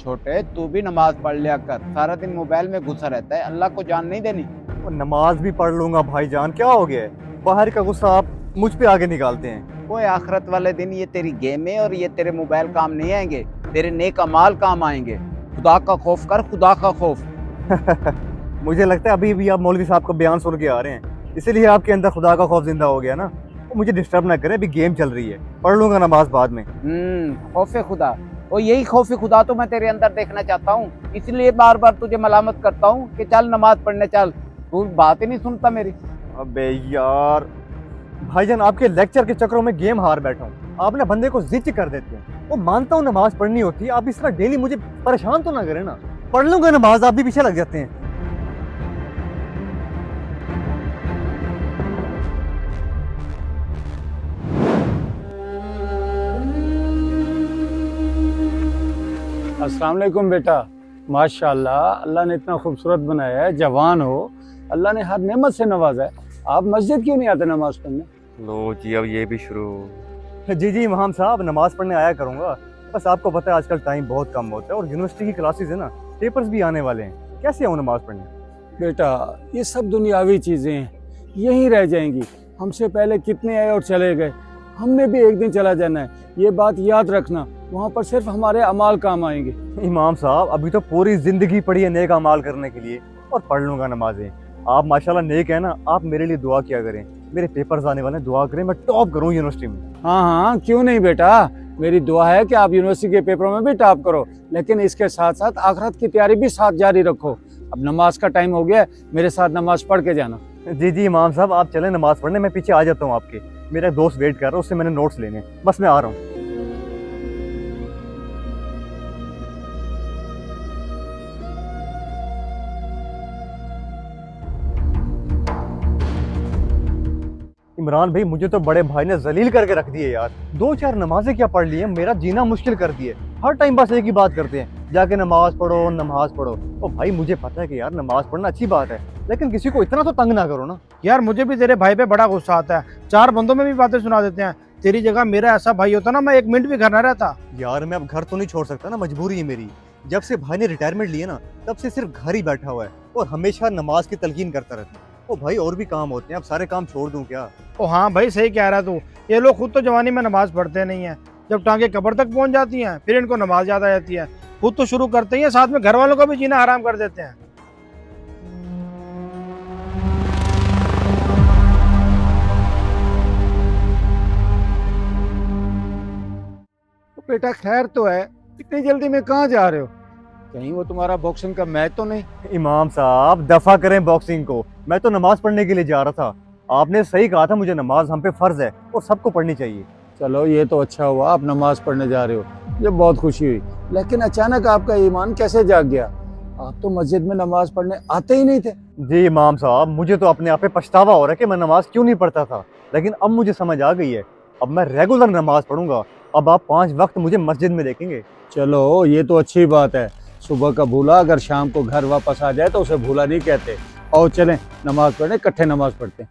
छोटे तू भी नमाज पढ़ लिया कर, सारा दिन मोबाइल में घुसा रहता है, अल्लाह को जान नहीं देनी। वो नमाज भी पढ़ लूंगा भाईजान, क्या हो गया है? बाहर का गुस्सा आप मुझ पे आगे निकालते हैं। कोई आखिरत वाले दिन ये तेरी गेमें और ये तेरे मोबाइल काम नहीं आएंगे, तेरे नेक अमाल काम आएंगे। खुदा का खौफ कर, खुदा का खौफ। मुझे लगता है अभी भी आप मौलवी साहब का बयान सुन के आ रहे हैं, इसीलिए आपके अंदर खुदा का खौफ जिंदा हो गया ना। वो मुझे डिस्टर्ब ना करें, अभी गेम चल रही है, पढ़ लूंगा नमाज बाद में। खौफे खुदा, और यही खौफे खुदा तो मैं तेरे अंदर देखना चाहता हूँ, इसलिए बार बार तुझे मलामत करता हूँ कि चल नमाज पढ़ने चल। तू बात ही नहीं सुनता मेरी। अबे यार भाईजान, आपके लेक्चर के चक्रों में गेम हार बैठा हूँ। आप ना बंदे को जिद कर देते हैं। वो मानता हूँ नमाज पढ़नी होती है, आप इस तरह डेली मुझे परेशान तो ना करें ना। पढ़ लूंगा नमाज, आप भी पीछे लग जाते हैं। अस्सलाम वालेकुम बेटा। माशाल्लाह, अल्लाह ने इतना खूबसूरत बनाया है, जवान हो, अल्लाह ने हर नेमत से नवाजा है। आप मस्जिद क्यों नहीं आते नमाज पढ़ने? लो जी, अब ये भी शुरू। जी जी इमाम साहब, नमाज पढ़ने आया करूंगा। बस आपको पता है आजकल टाइम बहुत कम होता है और यूनिवर्सिटी की क्लासेस है ना, पेपर्स भी आने वाले हैं, कैसे आऊँ नमाज पढ़ने? बेटा, ये सब दुनियावी चीज़ें हैं, यहीं रह जाएंगी। हमसे पहले कितने आए और चले गए, हमने भी एक दिन चला जाना है, ये बात याद रखना। वहाँ पर सिर्फ हमारे अमाल काम आएंगे। इमाम साहब, अभी तो पूरी जिंदगी पड़ी है नेक अमाल करने के लिए, और पढ़ लूंगा नमाजें। आप माशाल्लाह नेक है ना, आप मेरे लिए दुआ किया करें, मेरे पेपर्स आने वाले हैं, दुआ करें मैं टॉप करूं यूनिवर्सिटी में। हाँ हाँ, क्यों नहीं बेटा, मेरी दुआ है कि आप यूनिवर्सिटी के पेपरों में भी टॉप करो, लेकिन इसके साथ साथ आखिरत की तैयारी भी साथ जारी रखो। अब नमाज का टाइम हो गया है, मेरे साथ नमाज पढ़ के जाना। जी जी इमाम साहब, आप चलें नमाज पढ़ने, मैं पीछे आ जाता हूँ आपके। मेरा एक दोस्त वेट कर रहा है, उससे मैंने नोट्स लेने हैं, बस मैं आ रहा हूँ। इमरान भाई, मुझे तो बड़े भाई ने जलील करके रख दिए यार। 2-4 नमाजें क्या पढ़ ली है, मेरा जीना मुश्किल कर दिए। हर टाइम बस एक ही बात करते हैं, जाके नमाज पढ़ो नमाज पढ़ो। ओ भाई, मुझे पता है कि यार नमाज पढ़ना अच्छी बात है, लेकिन किसी को इतना तो तंग ना करो ना। यार मुझे भी तेरे भाई पे बड़ा गुस्सा आता है, 4 बंदों में भी बातें सुना देते हैं। तेरी जगह मेरा ऐसा भाई होता ना, मैं 1 मिनट भी घर ना रहता। यार मैं अब घर तो नहीं छोड़ सकता ना, मजबूरी है मेरी। जब से भाई ने रिटायरमेंट लिया ना, तब से सिर्फ घर ही बैठा हुआ है और हमेशा नमाज की तलकीन करता रहता है। ओ भाई, और भी काम होते हैं, अब सारे काम छोड़ दूं क्या? ओ हाँ भाई, सही कह रहा तू। ये लोग खुद तो जवानी में नमाज पढ़ते नहीं है, जब टांगे कब्र तक पहुंच जाती हैं फिर इनको नमाज याद आ जाती है। खुद तो शुरू करते ही हैं, साथ में घर वालों का भी जीना हराम कर देते हैं। तो बेटा खैर तो है, इतनी जल्दी में कहाँ जा रहे हो? कहीं वो तुम्हारा बॉक्सिंग का मैच तो नहीं? इमाम साहब दफा करें बॉक्सिंग को, मैं तो नमाज पढ़ने के लिए जा रहा था। आपने सही कहा था, मुझे नमाज हम पे फर्ज है और सबको पढ़नी चाहिए। चलो ये तो अच्छा हुआ आप नमाज पढ़ने जा रहे हो, मुझे बहुत खुशी हुई। लेकिन अचानक आपका ईमान कैसे जाग गया? आप तो मस्जिद में नमाज पढ़ने आते ही नहीं थे। जी इमाम साहब, मुझे तो अपने आप पे पछतावा हो रहा है कि मैं नमाज क्यों नहीं पढ़ता था, लेकिन अब मुझे समझ आ गई है। अब मैं रेगुलर नमाज पढ़ूंगा। अब आप 5 वक्त मुझे मस्जिद में देखेंगे। चलो ये तो अच्छी बात है, सुबह का भूला अगर शाम को घर वापस आ जाए तो उसे भूला नहीं कहते। और चलें नमाज पढ़ने, इकट्ठे नमाज पढ़ते हैं।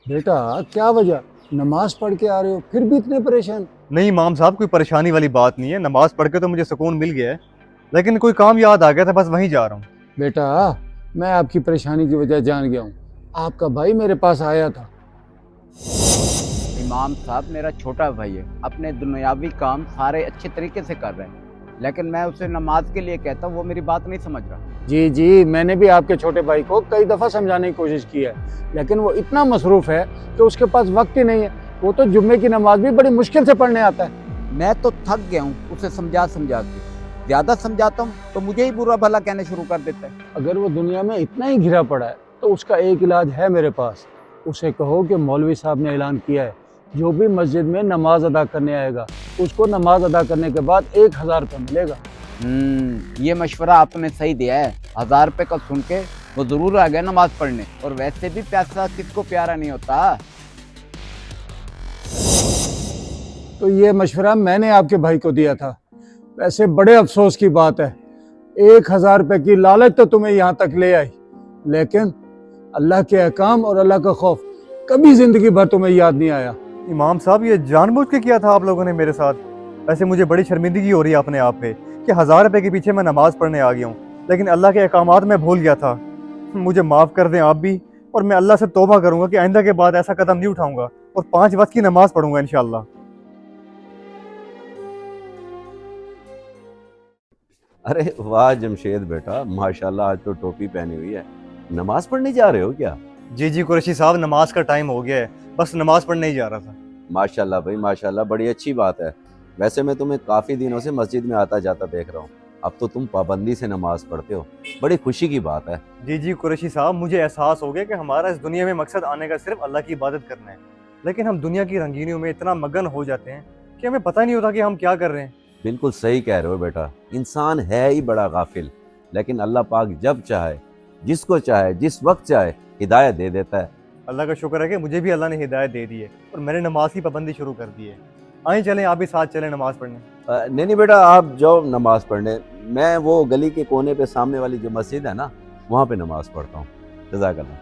बेटा क्या वजह, नमाज पढ़ के आ रहे हो फिर भी इतने परेशान? नहीं इमाम साहब, कोई परेशानी वाली बात नहीं है, नमाज पढ़ के तो मुझे सुकून मिल गया है, लेकिन कोई काम याद आ गया था, बस वहीं जा रहा हूँ। बेटा मैं आपकी परेशानी की वजह जान गया हूँ, आपका भाई मेरे पास आया था। इमाम साहब मेरा छोटा भाई है, अपने दुनियावी काम सारे अच्छे तरीके से कर रहे हैं, लेकिन मैं उसे नमाज के लिए कहता हूँ, वो मेरी बात नहीं समझ रहा। जी जी, मैंने भी आपके छोटे भाई को कई दफ़ा समझाने की कोशिश की है, लेकिन वो इतना मसरूफ़ है कि उसके पास वक्त ही नहीं है। वो तो जुम्मे की नमाज भी बड़ी मुश्किल से पढ़ने आता है। मैं तो थक गया हूँ उसे समझा समझा के, ज़्यादा समझाता हूँ तो मुझे ही बुरा भला कहने शुरू कर देता है। अगर वो दुनिया में इतना ही घिरा पड़ा है तो उसका एक इलाज है मेरे पास। उसे कहो कि मौलवी साहब ने ऐलान किया है, जो भी मस्जिद में नमाज अदा करने आएगा उसको नमाज अदा करने के बाद 1000 रुपये मिलेगा। ये मशवरा आपने सही दिया है। 1000 रुपये का सुन के वो जरूर आ गया नमाज पढ़ने, और वैसे भी पैसा किसको प्यारा नहीं होता। तो ये मशवरा मैंने आपके भाई को दिया था। वैसे बड़े अफसोस की बात है, 1000 रुपये की लालच तो तुम्हें यहाँ तक ले आई, लेकिन अल्लाह के अहकाम और अल्लाह का खौफ कभी जिंदगी भर तुम्हें याद नहीं आया? इमाम साहब ये जानबूझ के किया था आप लोगों ने मेरे साथ। वैसे मुझे बड़ी शर्मिंदगी हो रही है अपने आप पे कि 1000 रुपए के पीछे मैं नमाज पढ़ने आ गया हूँ, लेकिन अल्लाह के अहकामात मैं भूल गया था। मुझे माफ़ कर दें आप भी, और मैं अल्लाह से तौबा करूँगा कि आइंदा के बाद ऐसा कदम नहीं उठाऊंगा और 5 वक्त की नमाज पढ़ूंगा इंशाअल्लाह। अरे वाह जमशेद बेटा, माशाल्लाह आज तो टोपी पहनी हुई है। नमाज पढ़ने जा रहे हो क्या? जी कुरैशी साहब, नमाज का टाइम हो गया है, बस नमाज पढ़ने ही जा रहा था। माशाल्लाह भाई माशाल्लाह, बड़ी अच्छी बात है। वैसे मैं तुम्हें काफ़ी दिनों से मस्जिद में आता जाता देख रहा हूँ, अब तो तुम पाबंदी से नमाज पढ़ते हो, बड़ी खुशी की बात है। जी कुरैशी साहब, मुझे एहसास हो गया कि हमारा इस दुनिया में मकसद आने का सिर्फ अल्लाह की इबादत करना है, लेकिन हम दुनिया की रंगीनियों में इतना मगन हो जाते हैं कि हमें पता नहीं होता कि हम क्या कर रहे हैं। बिल्कुल सही कह रहे हो बेटा, इंसान है ही बड़ा गाफिल, लेकिन अल्लाह पाक जब चाहे, जिसको चाहे, जिस वक्त चाहे हिदायत दे देता है। अल्लाह का शुक्र है कि मुझे भी अल्लाह ने हिदायत दे दी है और मैंने नमाज की पाबंदी शुरू कर दी है। आइए चलें, आप भी साथ चलें नमाज पढ़ने। नहीं बेटा, आप जाओ नमाज पढ़ने, मैं वो गली के कोने पे सामने वाली जो मस्जिद है ना, वहाँ पे नमाज पढ़ता हूँ। जज़ाकल्लाह।